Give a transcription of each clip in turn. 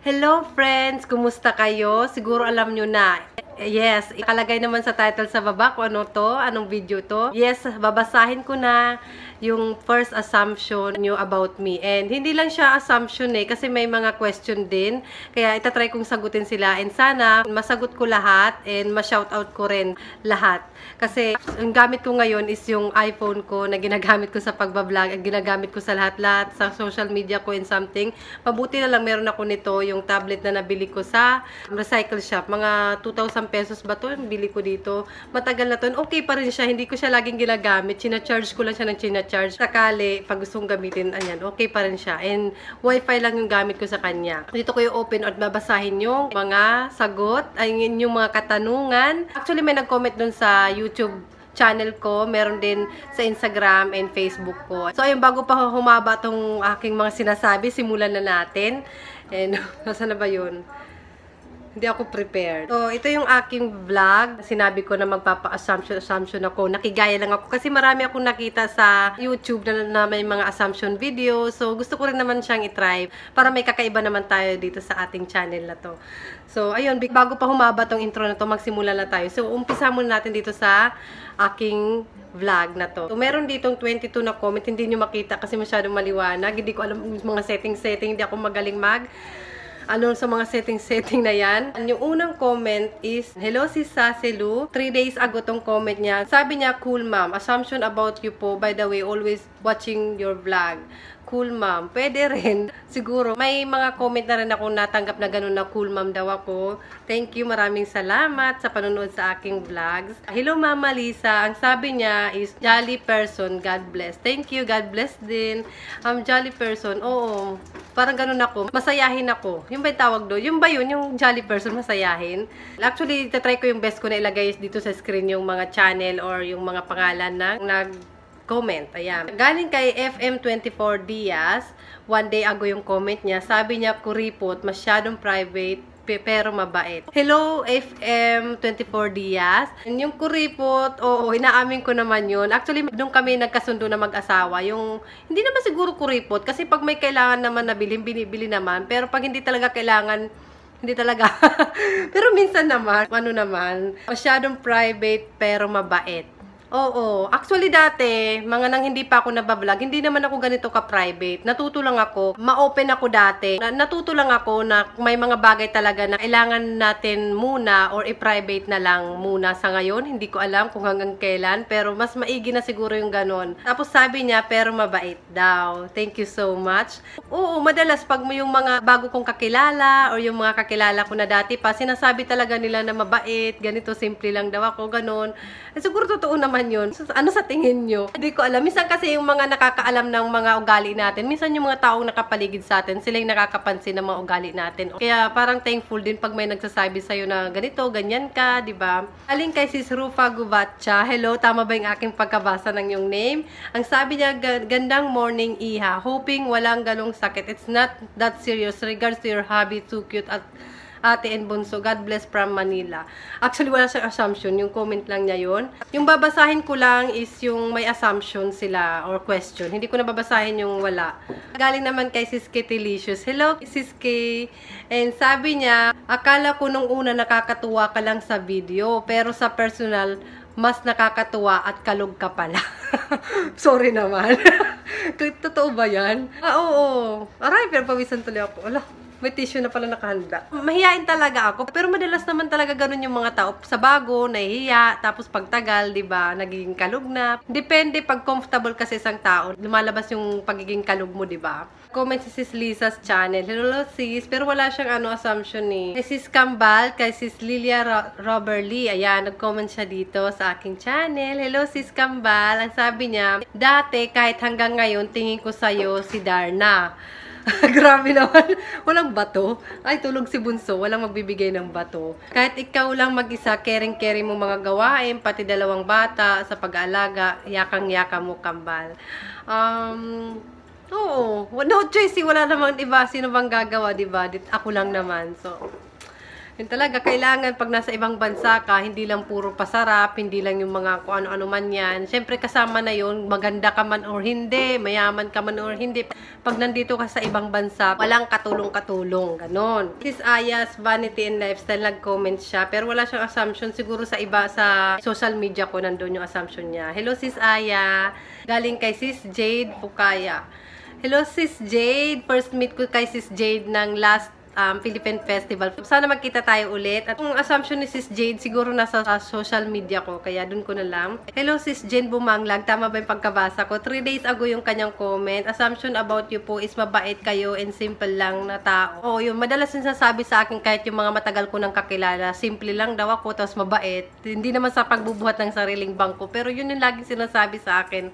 Hello friends! Kumusta kayo? Siguro alam nyo na. Yes, ikalagay naman sa title sa baba kung ano to, anong video to. Yes, babasahin ko na yung first assumption nyo about me. And hindi lang siya assumption kasi may mga question din. Kaya itatry kong sagutin sila. And sana masagot ko lahat and ma-shoutout ko rin lahat. Kasi ang gamit ko ngayon is yung iPhone ko na ginagamit ko sa pagbablog. Ginagamit ko sa lahat-lahat, sa social media ko and something. Mabuti na lang meron ako nito, yung tablet na nabili ko sa recycle shop. Mga 2,000 pesos ba to? Bili ko dito. Matagal na to. Okay pa rin siya. Hindi ko siya laging ginagamit. China-charge ko lang siya ng china-charge. Sakali, pag gustong gamitin, ayan, okay pa rin siya. And wifi lang yung gamit ko sa kanya. Dito ko yung open at babasahin yung mga sagot, ay yung mga katanungan. Actually, may nag-comment dun sa YouTube channel ko, meron din sa Instagram and Facebook ko. So, ayun, bago pa humaba tong aking mga sinasabi, simulan na natin. And, nasa na ba yun? Hindi ako prepared. So, ito yung aking vlog. Sinabi ko na magpapa-assumption ako. Nakigaya lang ako. Kasi marami akong nakita sa YouTube na may mga assumption video. So, gusto ko rin naman siyang itry. Para may kakaiba naman tayo dito sa ating channel na to. So, ayun. Bago pa humaba tong intro na to, magsimula na tayo. So, umpisa muna natin dito sa aking vlog na to. So, meron ditong 22 na comment. Hindi nyo makita kasi masyadong maliwanag. Hindi ko alam mga setting. Hindi ako magaling sa mga setting na yan. Yung unang comment is, hello si Sasilu. 3 days ago tong comment niya. Sabi niya, cool ma'am. Assumption about you po. By the way, always watching your vlog. Cool ma'am. Pwede rin. Siguro, may mga comment na rin ako natanggap na ganun na cool ma'am daw ako. Thank you. Maraming salamat sa panonood sa aking vlogs. Hello Mama Lisa. Ang sabi niya is, jolly person. God bless. Thank you. God bless din. Jolly person. Oo. Parang ganun ako. Masayahin ako. Yung ba yung tawag doon? Yung ba yun? Yung jolly person, masayahin? Actually, tatry ko yung best ko na ilagay dito sa screen yung mga channel or yung mga pangalan na comment. Ayan. Galing kay FM24 Diaz. 1 day ago yung comment niya. Sabi niya, kuripot, masyadong private, pero mabait. Hello, FM24 Diaz. Yung kuripot, oo, inaamin ko naman yun. Actually, doon kami nagkasundo na mag-asawa. Yung, hindi naman siguro kuripot. Kasi pag may kailangan naman na binibili naman. Pero pag hindi talaga kailangan, hindi talaga. Pero minsan naman, ano naman, masyadong private, pero mabait. Oo. Actually, dati, mga nang hindi pa ako nabablog, hindi naman ako ganito ka-private. Natuto lang ako. Ma-open ako dati. Natuto lang ako na may mga bagay talaga na kailangan natin muna or i-private na lang muna sa ngayon. Hindi ko alam kung hanggang kailan, pero mas maigi na siguro yung ganon. Tapos sabi niya, pero mabait daw. Thank you so much. Oo, madalas pag yung mga bago kong kakilala or yung mga kakilala ko na dati pa, sinasabi talaga nila na mabait, ganito, simple lang daw ako, ganon. Siguro totoo naman yun. Ano sa tingin nyo? Hindi ko alam. Minsan kasi yung mga nakakaalam ng mga ugali natin, minsan yung mga taong nakapaligid sa atin, sila yung nakakapansin ng mga ugali natin. Kaya parang thankful din pag may nagsasabi sa'yo na ganito, ganyan ka, di ba? Aling kay Sis Rufa Gubatcha, hello, tama ba yung aking pagkabasa ng yung name? Ang sabi niya, gandang morning, Iha. Hoping walang galong sakit. It's not that serious. Regards to your hobby, too cute at Ate and Bunso, God bless from Manila. Actually, wala siyang assumption. Yung comment lang niya yun. Yung babasahin ko lang is yung may assumption sila or question. Hindi ko na babasahin yung wala. Galing naman kay Sis Delicious. Hello, Sis K. And sabi niya, akala ko nung una nakakatuwa ka lang sa video, pero sa personal, mas nakakatuwa at kalog ka pala. Sorry naman. Totoo ba yan? Oo. Aray, pero pawisan tuloy ako. Ala. May tissue na pala nakahanda. Mahihain talaga ako, pero madalas naman talaga ganun yung mga tao. Sa bago, nahihiya, tapos pagtagal, 'di ba, nagiging kalug na. Depende pag comfortable kasi isang tao, lumalabas yung pagiging kalug mo, 'di ba? Comment si Sis Lisa's channel. Hello sis, pero wala siyang assumption eh. Kay Sis Kambal, kay Sis Lilia Roberly, ayan, nag-comment siya dito sa aking channel. Hello Sis Kambal, ang sabi niya, dati kahit hanggang ngayon tingin ko sa'yo si Darna. Grabe naman. Walang bato. Ay, tulog si Bunso. Walang magbibigay ng bato. Kahit ikaw lang mag-isa, caring-caring mo mga gawain, pati dalawang bata sa pag-aalaga, yakang-yaka mo, Kambal. Oo. No choice. Wala namang iba. Sino bang gagawa, diba? Ako lang naman. So, Yun talaga, kailangan pag nasa ibang bansa ka, hindi lang puro pasarap, hindi lang yung mga kung ano-ano man yan. Siyempre kasama na yun, maganda ka man or hindi, mayaman ka man or hindi. Pag nandito ka sa ibang bansa, walang katulong-katulong, ganon. Sis Aya's Vanity and Lifestyle, nag-comment siya, pero wala siyang assumption. Siguro sa iba, sa social media ko, nandun yung assumption niya. Hello Sis Aya, galing kay Sis Jade Fukaya. Hello Sis Jade, first meet ko kay Sis Jade ng last Philippine Festival. Sana magkita tayo ulit. At yung assumption ni Sis Jade, siguro nasa social media ko, kaya dun ko na lang. Hello Sis Jane Bumanglag, tama ba yung pagkabasa ko? 3 days ago yung kanyang comment. Assumption about you po is mabait kayo and simple lang na tao. Oo, yun. Madalas yung sasabi sa akin kahit yung mga matagal ko nang kakilala, simple lang daw ako, tapos mabait. Hindi naman sa pagbubuhat ng sariling bangko. Pero yun yung laging sinasabi sa akin.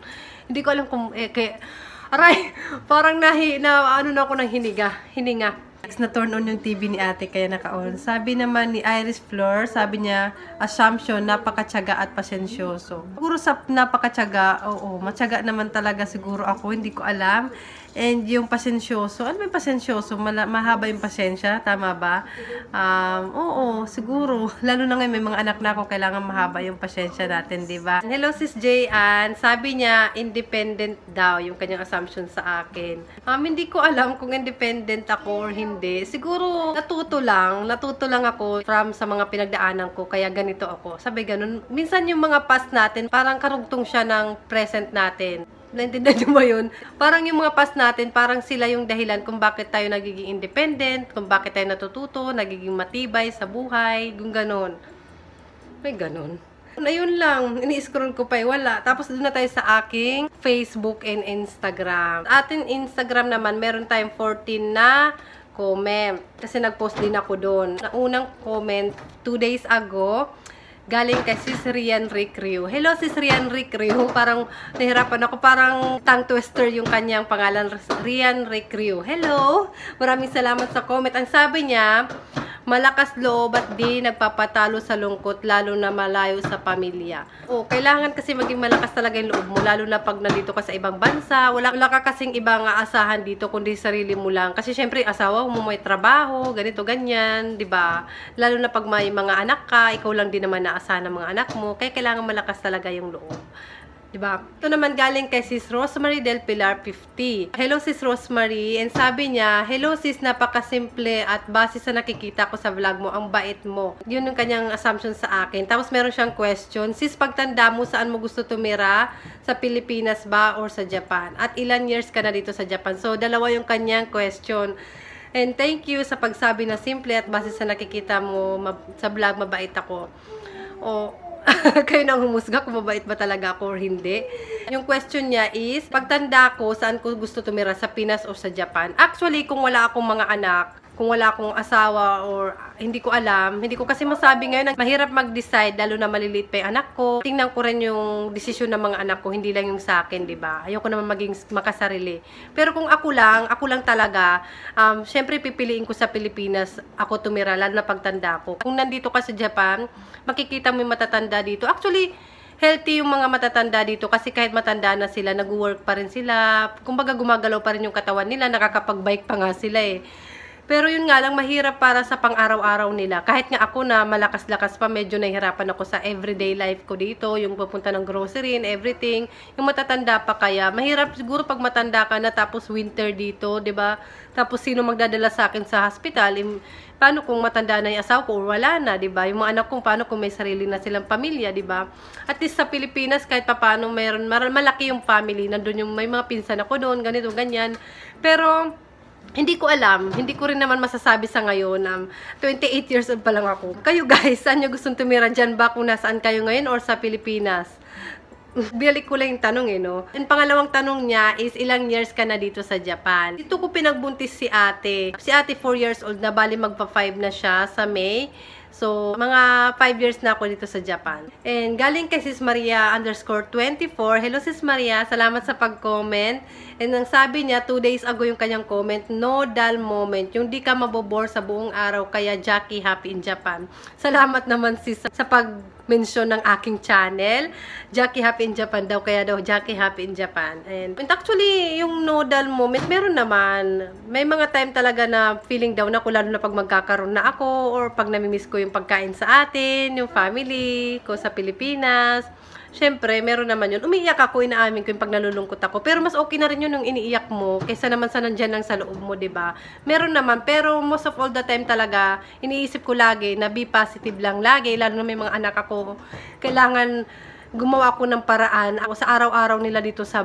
Hindi ko alam kung, aray, parang ano na ako ng hininga. Na turn on yung TV ni ate kaya naka-on. Sabi naman ni Iris Flor, sabi niya, assumption, napakatyaga at pasensyoso. Siguro sa napakatyaga, oo, matyaga naman talaga siguro ako, hindi ko alam. And yung pasensyoso, ano ba yung pasensyoso? Mahaba yung pasensya, tama ba? Oo, siguro. Lalo na ngayon, may mga anak na ako, kailangan mahaba yung pasensya natin, di ba? Hello, Sis Jayan. Sabi niya, independent daw yung kanyang assumption sa akin. Hindi ko alam kung independent ako or hindi. Siguro, natuto lang ako from sa mga pinagdaanan ko, kaya ganito ako. Sabi ganun. Minsan yung mga past natin, parang karugtong siya ng present natin. Naintindihan niyo ba yun? Parang yung mga past natin, parang sila yung dahilan kung bakit tayo nagiging independent, kung bakit tayo natututo, nagiging matibay sa buhay, yung ganon. May ganon. Ayun lang, ini-scroll ko pa wala. Tapos doon na tayo sa aking Facebook and Instagram. Ating Instagram naman, meron tayong 14 na comment. Kasi nag-post din ako doon. Na unang comment, 2 days ago, galing kay Sis Rian Rick Ryu. Hello, Sis Rian Rick Ryu. Parang nahirapan ako. Parang tongue twister yung kanyang pangalan. Rian Rick Ryu. Hello. Maraming salamat sa comment. Ang sabi niya, malakas loob at di nagpapatalo sa lungkot, lalo na malayo sa pamilya. Kailangan kasi maging malakas talaga yung loob mo, lalo na pag nandito ka sa ibang bansa. Wala ka kasing ibang aasahan dito, kundi sarili mo lang. Kasi syempre, asawa mo may trabaho, ganito, ganyan, di ba? Lalo na pag may mga anak ka, ikaw lang din naman naasahan ng mga anak mo, kaya kailangan malakas talaga yung loob. Diba? Ito naman galing kay Sis Rosemary Del Pilar 50. Hello Sis Rosemary. And sabi niya, hello sis, napakasimple at base sa nakikita ko sa vlog mo, ang bait mo. Yun yung kanyang assumption sa akin. Tapos meron siyang question. Sis, pagtanda mo, saan mo gusto tumira? Sa Pilipinas ba or sa Japan? At ilan years ka na dito sa Japan? So, dalawa yung kanyang question. And thank you sa pagsabi na simple at base sa nakikita mo sa vlog, mabait ako. Kayo nang humusga kung mabait ba talaga ako or hindi. Yung question niya is, pagtanda ko, saan ko gusto tumira? Sa Pinas o sa Japan? Actually, kung wala akong mga anak, kung wala akong asawa or hindi ko alam, hindi ko kasi masabi ngayon, mahirap mag-decide, lalo na maliliit pa yung anak ko. Tingnan ko rin yung desisyon ng mga anak ko, hindi lang yung sa akin, di ba? Ayoko naman maging makasarili. Pero kung ako lang talaga, syempre pipiliin ko sa Pilipinas ako tumira, lalo na pagtanda ko. Kung nandito ka sa Japan, makikita mo yung matatanda dito. Actually, healthy yung mga matatanda dito kasi kahit matanda na sila, nag-work pa rin sila. Kumbaga gumagalaw pa rin yung katawan nila, nakakapag-bike pa nga sila eh. Pero yun nga lang, mahirap para sa pang-araw-araw nila. Kahit nga ako na malakas-lakas pa, medyo nahihirapan ako sa everyday life ko dito. Yung pupunta ng grocery and everything. Yung matatanda pa kaya. Mahirap siguro pag matanda ka na tapos winter dito, 'di ba? Tapos sino magdadala sa akin sa hospital? Paano kung matanda na yung asawa ko o wala na, 'di ba? Yung mga anak ko, paano kung may sarili na silang pamilya, 'di ba? At least sa Pilipinas, kahit paano mayroon, malaki yung family. Nandun yung may mga pinsan ako doon, ganito, ganyan. Pero hindi ko alam, hindi ko rin naman masasabi sa ngayon. 28 years old pa lang ako. Kayo guys, saan nyo gustong tumira dyan ba? Kung nasaan kayo ngayon or sa Pilipinas? Balik ko lang yung tanong no? Yung pangalawang tanong niya is, ilang years ka na dito sa Japan? Dito ko pinagbuntis si ate. Si ate 4 years old na, bali magpa 5 na siya sa May. So, mga 5 years na ako dito sa Japan. And galing kay Sis Maria _24. Hello Sis Maria, salamat sa pag-comment. And ang sabi niya, 2 days ago yung kanyang comment, no dull moment. Yung di ka mabobore sa buong araw, kaya Jackie happy in Japan. Salamat naman sis sa pag-mention ng aking channel. Jackie happy in Japan daw, kaya daw Jackie happy in Japan. And actually, yung no dull moment, meron naman. May mga time talaga na feeling down ako, lalo na pag magkakaroon na ako, or pag namimiss ko yung pagkain sa atin, yung family ko sa Pilipinas. Siyempre, meron naman yun. Umiiyak ako, inaamin ko yung pag nalulungkot ako. Pero mas okay na rin yun yung iniiyak mo kaysa naman sa nandyan lang sa loob mo, 'di ba? Meron naman, pero most of all the time talaga, iniisip ko lagi na be positive lang lagi, lalo na may mga anak ako. Kailangan gumawa ako ng paraan ako sa araw-araw nila dito sa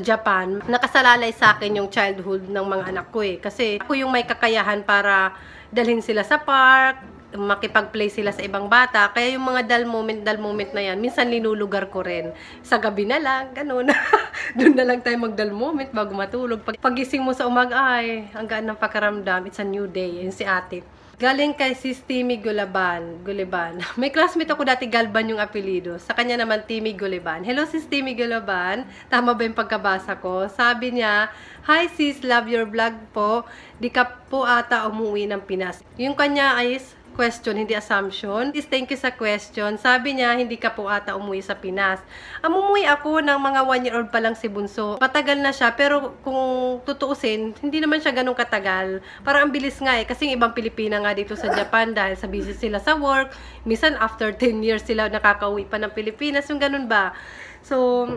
Japan. Nakasalalay sa akin yung childhood ng mga anak ko eh. Kasi ako yung may kakayahan para dalhin sila sa park, makipag-play sila sa ibang bata. Kaya yung mga dull moment na yan, minsan linulugar ko rin. Sa gabi na lang, ganun. Doon na lang tayo mag-dull moment bago matulog. Pagising mo sa umaga, ay, ang gaan ng pakiramdam. It's a new day. Yun si ate. Galing kay Sis Timmy Guliban. May classmate ako dati, Galban yung apelido. Sa kanya naman, Timmy Guliban. Hello Sis Timmy Guliban. Tama ba yung pagkabasa ko? Sabi niya, hi sis, love your vlog po. Di ka po ata umuwi ng Pinas. Yung kanya ay question, hindi assumption. Is thank you sa question. Sabi niya, hindi ka po ata umuwi sa Pinas. Umuwi ako ng mga 1-year-old pa lang si Bunso. Matagal na siya, pero kung tutuusin, hindi naman siya ganun katagal. Parang ang bilis nga eh, kasi yung ibang Pilipina nga dito sa Japan, dahil sa busy sila sa work, minsan after 10 years sila nakakauwi pa ng Pilipinas, yung ganun ba? So,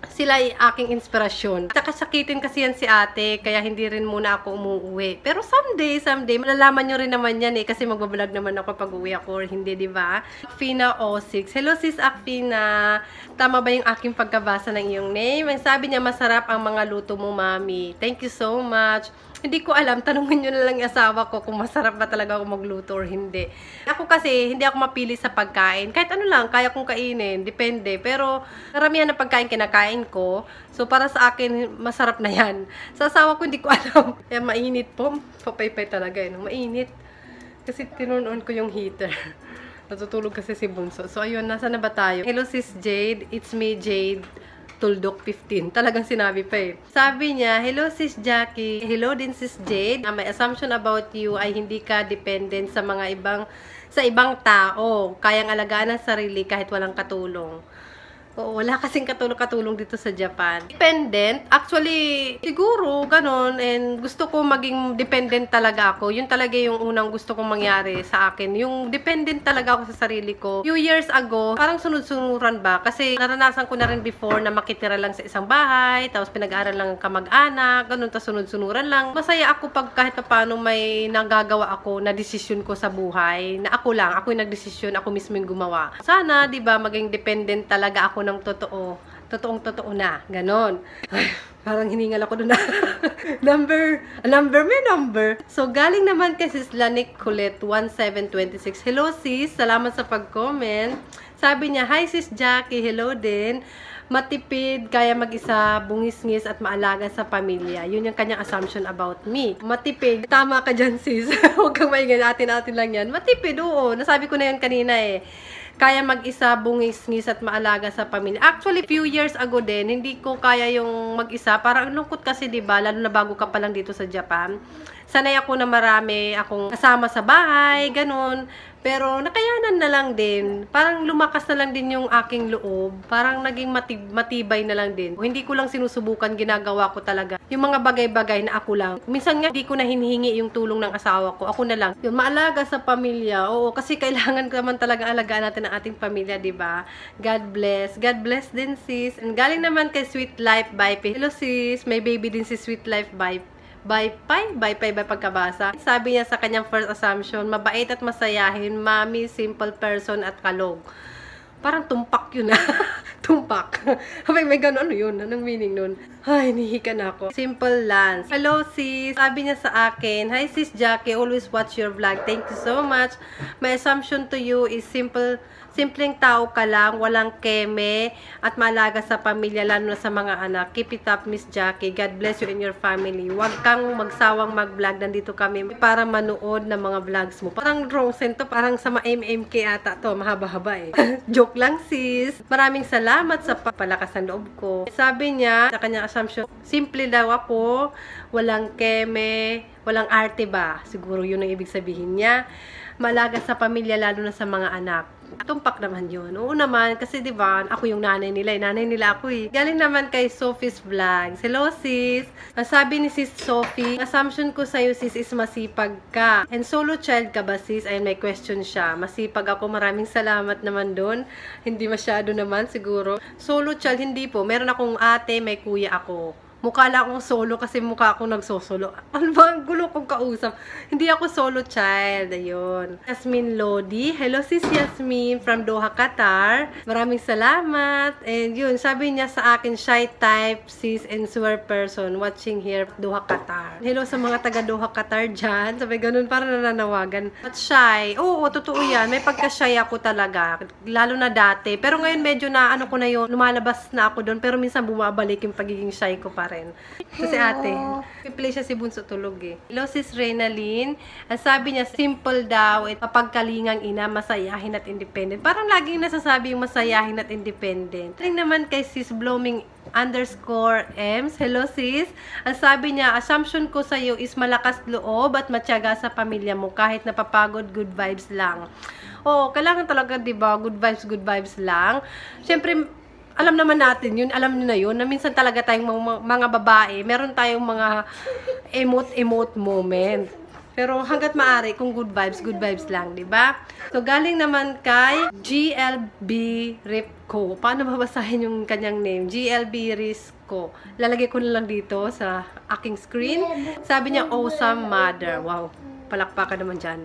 sila ay aking inspirasyon. Nakasakitin kasi yan si ate, kaya hindi rin muna ako umuwi. Pero someday, malalaman nyo rin naman yan eh, kasi magbablog naman ako pag uwi ako or hindi, di ba? Akfina 06. Hello sis Akfina. Tama ba yung aking pagkabasa ng iyong name? Ang sabi niya, masarap ang mga luto mo, mami. Thank you so much. Hindi ko alam, tanungin nyo na lang yung asawa ko kung masarap ba talaga ako magluto or hindi. Ako kasi, hindi ako mapili sa pagkain. Kahit ano lang, kaya kong kainin, depende. Pero, karamihan ng pagkain kinakain ko. So, para sa akin, masarap na yan. Sa asawa ko, hindi ko alam. Kaya mainit po. Papaypay talaga yun. Mainit. Kasi tinunoon ko yung heater. Natutulog kasi si Bunso. So, ayun, nasa na ba tayo? Hello sis Jade. It's me, Jade. Tuldok 15. Talagang sinabi pa eh. Sabi niya, hello sis Jackie. Hello din sis Jade. My assumption about you ay hindi ka dependent sa mga ibang tao. Kayang alagaan ang sarili kahit walang katulong. Oo, wala kasing katulong dito sa Japan. Dependent? Actually, siguro, ganun. And gusto ko maging dependent talaga ako. Yun talaga yung unang gusto kong mangyari sa akin. Yung dependent talaga ako sa sarili ko. Few years ago, parang sunod-sunuran ba? Kasi naranasan ko na rin before na makitira lang sa isang bahay, tapos pinag-aaral lang kamag-anak, ganun, tapos sunod-sunuran lang. Masaya ako pag kahit paano may nagagawa ako na desisyon ko sa buhay, na ako lang, ako yung nagdesisyon, ako mismo yung gumawa. Sana, di ba, maging dependent talaga ako ng totoong-totoo na. Ganon. Ay, parang hiningal ako doon na. number. So, galing naman kay Sis Lanik Colette 1726. Hello sis, salamat sa pag-comment. Sabi niya, hi sis Jackie, hello din. Matipid, kaya mag-isa, bungis-ngis at maalaga sa pamilya. Yun yung kanyang assumption about me. Matipid, tama ka dyan sis. Huwag kang maingay, atin-atin lang yan. Matipid, oo. Nasabi ko na yan kanina eh. Kaya mag-isa, bungis-ngis at maalaga sa pamilya. Actually, few years ago din, hindi ko kaya yung mag-isa. Parang lungkot kasi, diba? Lalo na bago ka pa lang dito sa Japan. Sanay ako na marami akong kasama sa bahay, ganun. Pero nakayanan na lang din. Parang lumakas na lang din yung aking loob. Parang naging matibay na lang din. Hindi ko lang sinusubukan, ginagawa ko talaga. Yung mga bagay-bagay na ako lang. Minsan nga, hindi ko na hinihingi yung tulong ng asawa ko. Ako na lang. Yung maalaga sa pamilya. Oo, kasi kailangan naman talaga alagaan natin ang ating pamilya, diba? God bless. God bless din, sis. And galing naman kay Sweet Life by Hello, sis. May baby din si Sweet Life by pagkabasa. Sabi niya sa kanyang first assumption, mabait at masayahin, mami, simple person at kalog. Parang tumpak yun ah. Tumpak. May gano'n, ano yun? Anong meaning nun? Ay, nihika na ako. Simple Lance. Hello, sis. Sabi niya sa akin, hi, sis Jackie. Always watch your vlog. Thank you so much. My assumption to you is simpleng tao ka lang, walang keme, at malaga sa pamilya, lalo na sa mga anak. Keep it up, Miss Jackie. God bless you and your family. Huwag kang magsawang mag-vlog. Nandito kami para manood ng mga vlogs mo. Parang wrong sense to. Parang sa MMK ata to. Mahaba-haba eh. Joke lang, sis. Maraming salamat sa palakas ng loob ko. Sabi niya, sa kanyang assumption, simple daw ako, walang keme, walang arte ba? Siguro yun ang ibig sabihin niya. Malaga sa pamilya, lalo na sa mga anak. Tumpak naman yun. Oo naman, kasi diba, ako yung nanay nila. Nanay nila ako eh. Galing naman kay Sophie's Vlogs. Hello, sis. Sabi ni sis Sophie, assumption ko sa'yo, sis, is masipag ka. And solo child ka ba, sis? Ayun, may question siya. Masipag ako. Maraming salamat naman doon. Hindi masyado naman, siguro. Solo child, hindi po. Meron akong ate, may kuya ako. Mukha lang akong solo kasi mukha akong nagsosolo. Ano ba? Ang gulo kong kausap. Hindi ako solo child. Ayun. Yasmin Lodi. Hello, sis Yasmin from Doha, Qatar. Maraming salamat. And yun, sabi niya sa akin, shy type, sis, and swear person watching here, Doha, Qatar. Hello sa mga taga Doha, Qatar dyan. Sabi ganun, parang nananawagan. At shy. Oo, totoo yan. May pagka-shy ako talaga. Lalo na dati. Pero ngayon medyo na, ano ko na yun, lumalabas na ako doon. Pero minsan bumabalik yung pagiging shy ko pa rin. Kasi ate, piplay siya si Bunso tulog eh. Hello, sis Reynalyn. Ang sabi niya, simple daw, papagkalingang ina, masayahin at independent. Parang laging nasasabi yung masayahin at independent. Ring naman kay sis Blooming _Ems. Hello, sis. Ang sabi niya, assumption ko sa'yo is malakas loob at matyaga sa pamilya mo kahit napapagod, good vibes lang. Oo, kailangan talaga, diba, good vibes lang. Siyempre, alam naman natin yun, alam nyo na yun, na minsan talaga tayong mga babae, meron tayong mga emote moment. Pero hanggat maaari, kung good vibes lang, di ba? So, galing naman kay GLB Ripco. Paano babasahin yung kanyang name? GLB Risco. Lalagay ko na lang dito sa aking screen. Sabi niya, awesome mother. Wow, palakpakan naman dyan.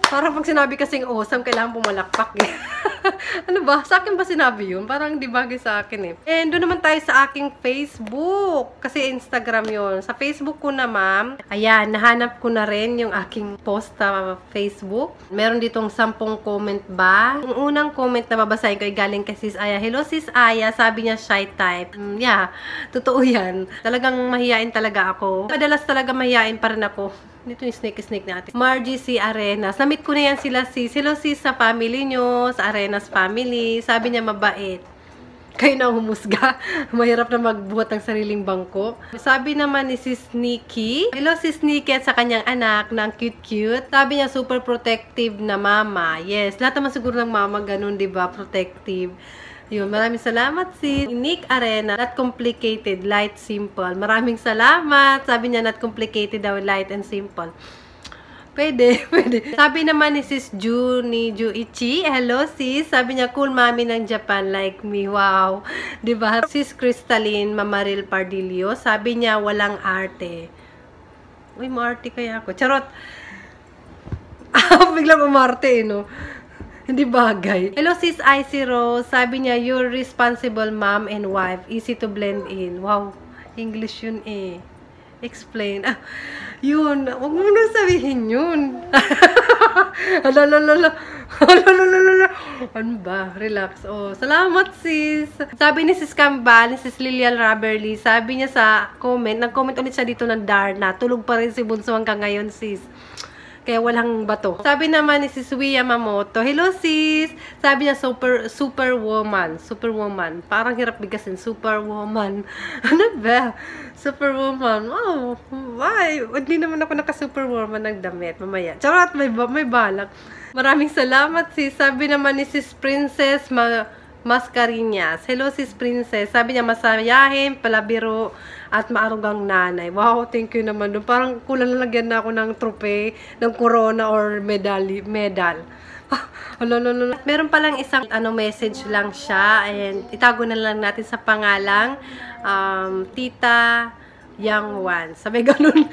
Parang pag sinabi kasing awesome, kailangan pumalakpak eh. Ano ba? Sa akin ba sinabi yun? Parang di bagay sa akin eh. And doon naman tayo sa aking Facebook. Kasi Instagram yun. Sa Facebook ko naman, ayan, nahanap ko na rin yung aking post sa Facebook. Meron ditong 10 comment ba? Yung unang comment na babasahin ko ay galing kay Sis Aya. Hello, Sis Aya. Sabi niya, shy type. Yeah, totoo yan. Talagang mahihain talaga ako. Madalas talaga mahihain pa rin ako. Dito yung snake natin. Margie C. Arenas. Namit ko na yan sila sis. Hello sis sa family nyo, sa Arenas family. Sabi niya mabait. Kayo na humusga. Mahirap na magbuhat ng sariling bangko. Sabi naman ni sis Nikki. Hello sis Nikki at sa kanyang anak na cute. Sabi niya super protective na mama. Yes, lahat naman siguro ng mama ganun, diba? Protective. Yun, maraming salamat si Nick Arena. Not complicated, light, simple. Maraming salamat. Sabi niya, not complicated daw, light and simple. Pwede. Sabi naman ni sis Juichi. Hello sis. Sabi niya, cool mommy ng Japan like me. Wow. Diba? Sis Crystalline Mamaril Pardillo. Sabi niya, walang arte. Uy, maarte kaya ako. Charot. Biglang umarte eh, no? Hindi bagay. Hello, sis Icy Rose. Sabi niya, you're responsible mom and wife. Easy to blend in. Wow. English yun eh. Explain. Ah, yun. Huwag mo nang sabihin yun. Ano ba? Relax. Oh, salamat, sis. Sabi ni sis Kambal, ni sis Lilian Raberly, sabi niya sa comment, nag-comment ulit siya dito ng Darna. Tulog pa rin si Bunso hanggang ngayon, sis. Kaya walang bato. Sabi naman ni sis Wii Yamamoto, hello sis! Sabi niya, superwoman. Superwoman. Parang hirap bigasin. Superwoman. Ano ba? Superwoman. Oh, why? Hindi naman ako naka-superwoman ng damit. Mamaya. Charot, may balak. Maraming salamat sis. Sabi naman ni sis Princess Mascarinas. Hello sis Princess. Sabi niya, masayahin, palabiro, at maarugang nanay. Wow, thank you naman doon. Parang kulang na lagyan na ako ng trophy, ng corona or medal. Meron palang isang message lang siya. And itago na lang natin sa pangalang Tita young ones. Sabi ganun.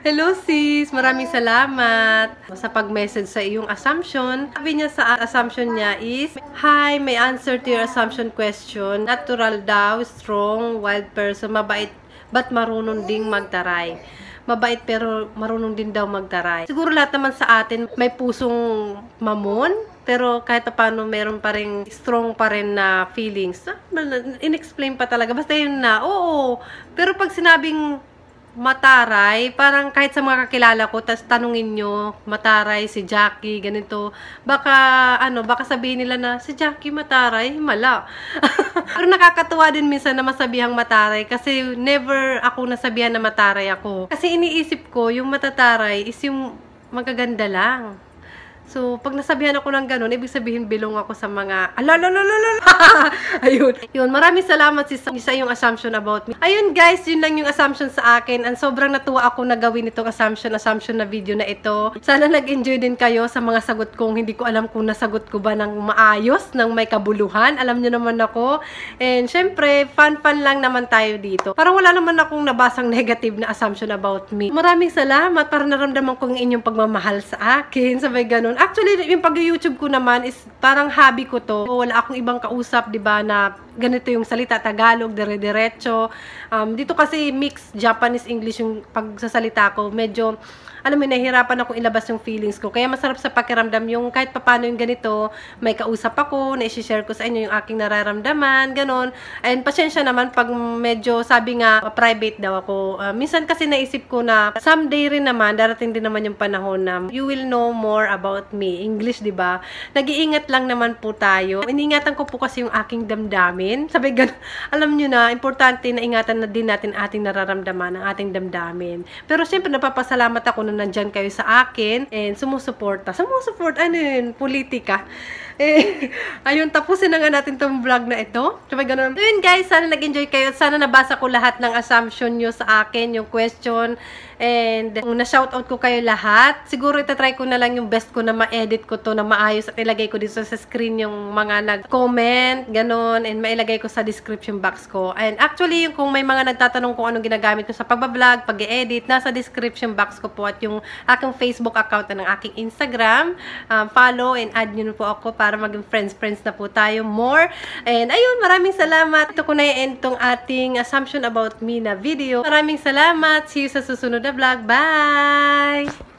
Hello sis, maraming salamat sa pag-message sa iyong assumption. Sabi niya sa assumption niya is, hi, may answer to your assumption question. Natural daw, strong, wild person, mabait, but marunong ding magtaray. Mabait pero marunong din daw magtaray. Siguro lahat naman sa atin may pusong mamon, pero kahit paano meron pa rin strong pa rin na feelings. In-explain pa talaga. Basta yun na, oo. Pero pag sinabing mataray, parang kahit sa mga kakilala ko, tas tanungin nyo, mataray, si Jackie, ganito, baka sabihin nila na, si Jackie mataray, mala. Pero nakakatuwa din minsan na masabihang mataray, kasi never ako nasabihan na mataray ako. Kasi iniisip ko, yung matataray is yung magaganda lang. So, pag nasabihan ako ng ganun, ibig sabihin bilong ako sa mga ayun. Yun, maraming salamat sa iyong assumption about me. Ayun guys, yun lang yung assumption sa akin. And sobrang natuwa ako na gawin itong assumption na video na ito. Sana nag-enjoy din kayo sa mga sagot kong hindi ko alam kung nasagot ko ba ng maayos, ng may kabuluhan. Alam nyo naman ako. And syempre, fun lang naman tayo dito. Parang wala naman akong nabasang negative na assumption about me. Maraming salamat para naramdaman ko ang inyong pagmamahal sa akin. Sabay ganun. Actually, yung pag-YouTube ko naman is parang hobby ko to. Wala akong ibang kausap, di ba, na ganito yung salita, Tagalog, dire-diretso. Dito kasi mix Japanese-English yung pagsasalita ko. Medyo, alam mo, nahihirapan akong ilabas yung feelings ko. Kaya masarap sa pakiramdam yung kahit papano yung ganito, may kausap ako, na-share ko sa inyo yung aking nararamdaman, ganon. And pasensya naman pag medyo, sabi nga, private daw ako. Minsan kasi naisip ko na someday rin naman, darating din naman yung panahon na you will know more about me. English, di ba? Nag-iingat lang naman po tayo. Iniingatan ko po kasi yung aking damdamin. Sabi ganon, alam nyo na, importante na ingatan na din natin ating nararamdaman, ang ating damdamin. Pero syempre, napapasalamat ako na nandyan kayo sa akin and sumusuporta. Ano yun? Politika. Ayun, tapusin na nga natin tong vlog na ito. Sabi ganun. Ayun guys, sana nag-enjoy kayo at sana nabasa ko lahat ng assumption nyo sa akin, yung question. And na-shoutout ko kayo lahat. Siguro itatry ko na lang yung best ko na ma-edit ko to na maayos at ilagay ko dito sa screen yung mga nag-comment, ganun, and mailagay ko sa description box ko. And actually, kung may mga nagtatanong kung anong ginagamit ko sa pagbablog, pag-edit, nasa description box ko po at yung aking Facebook account at ng aking Instagram. Follow and add nyo po ako para maging friends na po tayo more. And ayun, maraming salamat. Ito ko na i-end tong ating assumption about me na video. Maraming salamat. See you sa susunod na vlog. Bye!